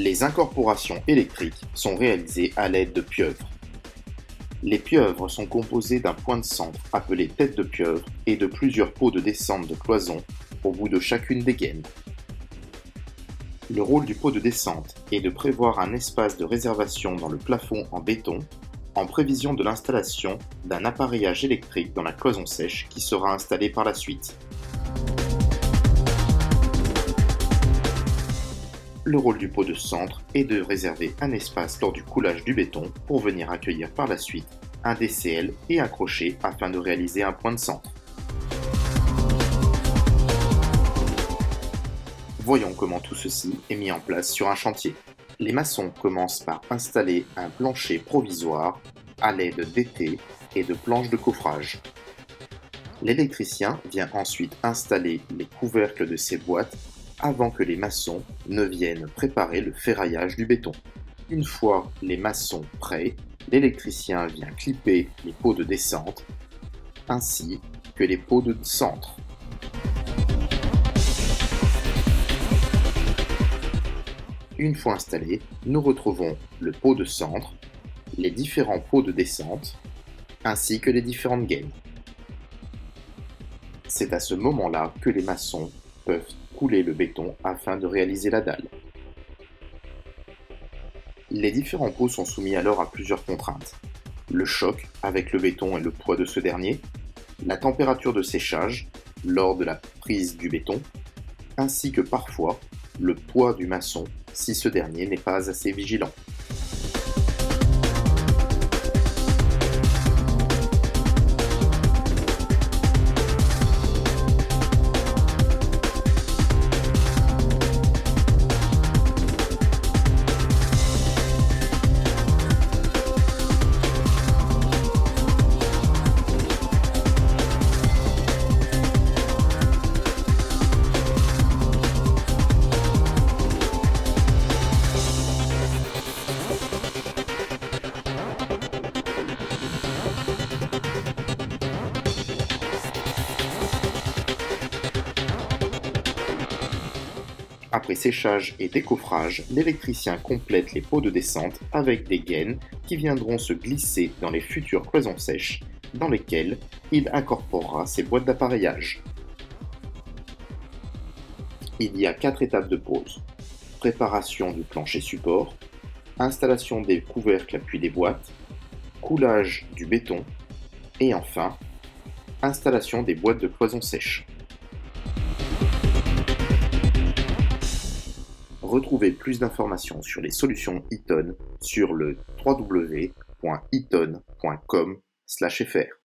Les incorporations électriques sont réalisées à l'aide de pieuvres. Les pieuvres sont composées d'un point de centre appelé tête de pieuvre et de plusieurs pots de descente de cloison au bout de chacune des gaines. Le rôle du pot de descente est de prévoir un espace de réservation dans le plafond en béton en prévision de l'installation d'un appareillage électrique dans la cloison sèche qui sera installé par la suite. Le rôle du pot de centre est de réserver un espace lors du coulage du béton pour venir accueillir par la suite un DCL et un crochet afin de réaliser un point de centre. Voyons comment tout ceci est mis en place sur un chantier. Les maçons commencent par installer un plancher provisoire à l'aide d'étais et de planches de coffrage. L'électricien vient ensuite installer les couvercles de ces boîtes avant que les maçons ne viennent préparer le ferraillage du béton. Une fois les maçons prêts, l'électricien vient clipper les pots de descente ainsi que les pots de centre. Une fois installé, nous retrouvons le pot de centre, les différents pots de descente, ainsi que les différentes gaines. C'est à ce moment-là que les maçons peuvent couler le béton afin de réaliser la dalle. Les différents pots sont soumis alors à plusieurs contraintes. Le choc avec le béton et le poids de ce dernier, la température de séchage lors de la prise du béton, ainsi que parfois le poids du maçon si ce dernier n'est pas assez vigilant. Après séchage et décoffrage, l'électricien complète les pots de descente avec des gaines qui viendront se glisser dans les futures cloisons sèches dans lesquelles il incorporera ses boîtes d'appareillage. Il y a 4 étapes de pose. Préparation du plancher support, installation des couvercles appui des boîtes, coulage du béton et enfin, installation des boîtes de cloisons sèches. Retrouvez plus d'informations sur les solutions Eaton sur le www.eaton.com/fr.